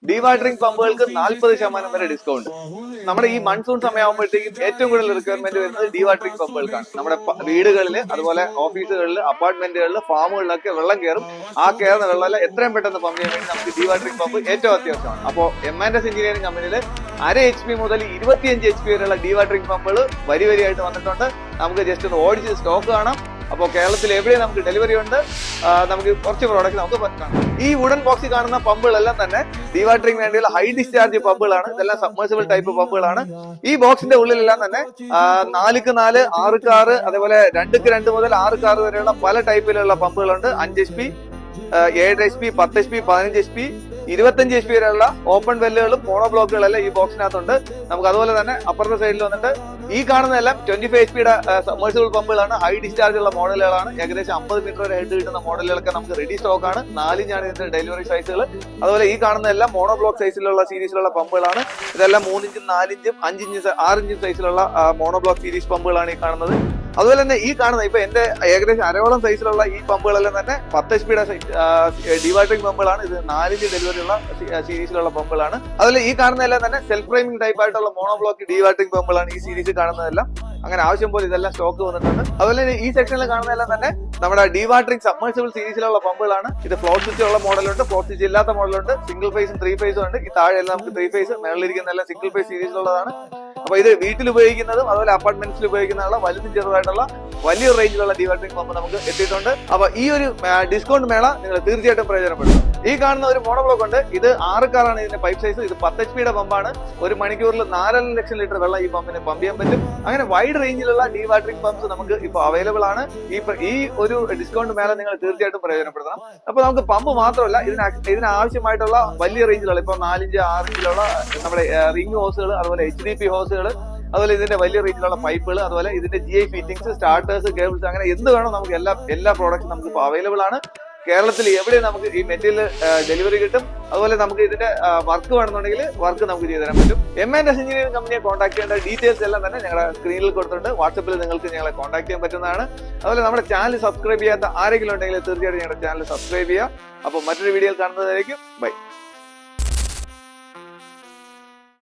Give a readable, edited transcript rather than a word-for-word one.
Dewatering പമ്പുകൾക്ക് 40% വരെ discount. നമ്മുടെ ഈ മൺസൂൺ സമയമാകുമ്പോഴത്തേക്കും ഏറ്റവും കൂടുതൽ റിക്വയർമെന്റ് വരുന്നത് ഡീവാട്ടറിംഗ് പമ്പുകൾക്കാണ്. നമ്മുടെ വീടുകളിൽ, അതുപോലെ ഓഫീസുകളിൽ, അപ്പാർട്ട്മെന്റുകളിൽ, ഫാമുകളിലൊക്കെ വെള്ളം കയറും. ആ കയറുന്ന വെള്ളം എത്രയും പെട്ടെന്ന് പമ്പ് ചെയ്യാൻ വേണ്ടി നമുക്ക് ഡീവാട്ടറിംഗ് പമ്പ് ഏറ്റവും അത്യാവശ്യമാണ്. അപ്പോൾ M&S എഞ്ചിനീയറിംഗ് കമ്പനിയിൽ 1/2 HP മുതൽ 25 HP വരെയുള്ള ഡീവാട്ടറിംഗ് പമ്പുകൾ വരിയായിട്ട് വന്നിട്ടുണ്ട്. നമുക്ക് ജസ്റ്റ് ഒന്ന് ഓടിച്ച് സ്റ്റോക്ക് കാണാം. അപ്പോൾ കേരളത്തിൽ എവിടെയും നമുക്ക് ഡെലിവറി ഉണ്ട്. നമുക്ക് കുറച്ച് പ്രോഡക്റ്റ് നമുക്ക് കാണാം. ഈ വുഡൻ ബോക്സിൽ കാണുന്ന പമ്പുകളെല്ലാം തന്നെ ഡീവാട്ടറിംഗ് വേണ്ടിയുള്ള ഹൈ ഡിസ്ചാർജ് പമ്പുകളാണ്. ഇതെല്ലാം സബ്മേഴ്സിബിൾ ടൈപ്പ് പമ്പുകളാണ്. ഈ ബോക്സിന്റെ ഉള്ളിലെല്ലാം തന്നെ 4x4, 6x6, അതേപോലെ 2x2 മുതൽ 6x6 വരെയുള്ള പല ടൈപ്പിലുള്ള പമ്പുകളുണ്ട്. 5 HP, 7 HP, 10 HP, 15 HP, 25 HP വരെയുള്ള ഓപ്പൺ വെല്ലുകളും മോണോ ബ്ലോക്കുകളെല്ലാം ഈ ബോക്സിനകത്തുണ്ട്. നമുക്ക് അതുപോലെ തന്നെ അപ്പുറത്തെ സൈഡിൽ വന്നിട്ട് ഈ കാണുന്നതെല്ലാം 25 HP സബ്മേഴ്സിബിൾ പമ്പുകളാണ്. ഹൈ ഡിസ്ചാർജ് ഉള്ള മോഡലുകളാണ്. ഏകദേശം 50 മീറ്റർ വരെ ഹെഡ് കിട്ടുന്ന മോഡലുകളൊക്കെ നമുക്ക് റെഡി സ്റ്റോക്ക് ആണ്. 4 ഇഞ്ചാണ് ഇതിന്റെ ഡെലിവറി സൈസുകൾ. അതുപോലെ ഈ കാണുന്നതെല്ലാം മോണോ ബ്ലോക്ക് സൈസിലുള്ള സീരീസിലുള്ള പമ്പുകളാണ്. ഇതെല്ലാം 3 ഇഞ്ചും 4 ഇഞ്ചും 5 ഇഞ്ചും 6 ഇഞ്ചും സൈസിലുള്ള മോണോ ബ്ലോക്ക് സീരീസ് പമ്പുകളാണ് ഈ കാണുന്നത്. അതുപോലെ തന്നെ ഈ കാണുന്ന ഇപ്പൊ എന്റെ ഏകദേശം അരവോളം സൈസിലുള്ള ഈ പമ്പുകളെല്ലാം തന്നെ 10 HP ഡീവാട്ടറിംഗ് പമ്പുകളാണ്. ഇത് 4 ഇഞ്ച് ഡെലിവറി ഉള്ള സീരീസിലുള്ള പമ്പുകളാണ്. അതുപോലെ ഈ കാണുന്നതെല്ലാം തന്നെ സെൽഫ് ഫ്രെയിമിംഗ് ടൈപ്പ് ആയിട്ടുള്ള മോണോ ബ്ലോക്ക് ഡീവാട്ടറിംഗ് പമ്പുകളാണ്. ഈ സീരീസ് കാണുന്നതെല്ലാം അങ്ങനെ ആവശ്യം പോലെ ഇതെല്ലാം സ്റ്റോക്ക് വന്നിട്ടുണ്ട്. അതുപോലെ ഈ സെക്ഷനിൽ കാണുന്നതെല്ലാം തന്നെ നമ്മുടെ ഡീവാട്ടറിംഗ് സബ്മേഴ്സിബിൾ സീരീസിലുള്ള പമ്പുകളാണ്. ഇത് ഫ്ലോട്ട് സ്വിച്ച് ഉള്ള മോഡലുണ്ട്, ഫ്ലോട്ട് സ്വിച്ച് ഇല്ലാത്ത മോഡലുണ്ട്, സിംഗിൾ ഫേസും 3 ഫേസും ഉണ്ട്. ഈ താഴെയെല്ലാം നമുക്ക് 3 ഫേസ്, മേളിലിരിക്കുന്ന എല്ലാം സിംഗിൾ ഫേസ് സീരീസിലുള്ളതാണ്. അപ്പൊ ഇത് വീട്ടിൽ ഉപയോഗിക്കുന്നതും അതുപോലെ അപ്പാർട്ട്മെന്റ്സിൽ ഉപയോഗിക്കുന്നതുള്ള വലുതും ചെറുതായിട്ടുള്ള വലിയൊരു റേഞ്ചിലുള്ള ഡീവാട്ടറിംഗ് പമ്പ് നമുക്ക് എത്തിയിട്ടുണ്ട്. അപ്പൊ ഈ ഒരു ഡിസ്കൗണ്ട് മേള നിങ്ങൾ തീർച്ചയായിട്ടും പ്രയോജനപ്പെടും. ഈ കാണുന്ന ഒരു മോണോ ബ്ലോക്ക് ഉണ്ട്. ഇത് 6x6 ആണ് ഇതിന്റെ പൈപ്പ് സൈസ്. ഇത് 10 HP പമ്പാണ്. ഒരു മണിക്കൂറിൽ 4.5 ലക്ഷം ലിറ്റർ വെള്ളം ഈ പമ്പിന് പമ്പ് ചെയ്യാൻ പറ്റും. അങ്ങനെ വൈഡ് റേഞ്ചിലുള്ള ഡീവാട്ടറിംഗ് പമ്പ്സ് നമുക്ക് ഇപ്പോൾ അവൈലബിൾ ആണ്. ഈ ഒരു ഡിസ്കൗണ്ട് മേള നിങ്ങൾ തീർച്ചയായിട്ടും പ്രയോജനപ്പെടുത്തണം. അപ്പൊ നമുക്ക് പമ്പ് മാത്രമല്ല, ഇതിനാവശ്യമായിട്ടുള്ള വലിയ റേഞ്ചിലുള്ള ഇപ്പൊ 4 ഇഞ്ച് 6 ഇഞ്ചിലുള്ള നമ്മുടെ റിംഗ് ഹോസുകൾ, അതുപോലെ HDP ഹോസുകൾ, അതുപോലെ ഇതിന്റെ വലിയ റേഞ്ചിലുള്ള പൈപ്പുകൾ, അതുപോലെ ഇതിന്റെ GI ഫിറ്റിംഗ്സ്, സ്റ്റാർട്ടേഴ്സ്, കേബിൾസ്, അങ്ങനെ എന്ത് വേണം നമുക്ക് എല്ലാ പ്രോഡക്റ്റ്സും നമുക്ക് ഇപ്പോൾ അവൈലബിൾ ആണ്. കേരളത്തിൽ എവിടെ നമുക്ക് ഈ മെറ്റീരിയൽ ഡെലിവറി കിട്ടും. അതുപോലെ നമുക്ക് ഇതിന്റെ വർക്ക് വേണമെന്നുണ്ടെങ്കിൽ വർക്ക് നമുക്ക് ചെയ്തു തരാൻ പറ്റും. M&S എഞ്ചിനീയറിംഗ് കമ്പനിയെ കോൺടാക്ട് ചെയ്യേണ്ട ഡീറ്റെയിൽസ് എല്ലാം തന്നെ ഞങ്ങളുടെ സ്ക്രീനിൽ കൊടുത്തിട്ടുണ്ട്. വാട്സപ്പിൽ നിങ്ങൾക്ക് ഞങ്ങളെ കോൺടാക്ട് ചെയ്യാൻ പറ്റുന്നതാണ്. അതുപോലെ നമ്മുടെ ചാനൽ സബ്സ്ക്രൈബ് ചെയ്യാത്ത ആരെങ്കിലും ഉണ്ടെങ്കിൽ തീർച്ചയായിട്ടും ഞങ്ങളുടെ ചാനൽ സബ്സ്ക്രൈബ് ചെയ്യുക. അപ്പോൾ മറ്റൊരു വീഡിയോയിൽ കാണുന്നതായിരിക്കും. ബൈ.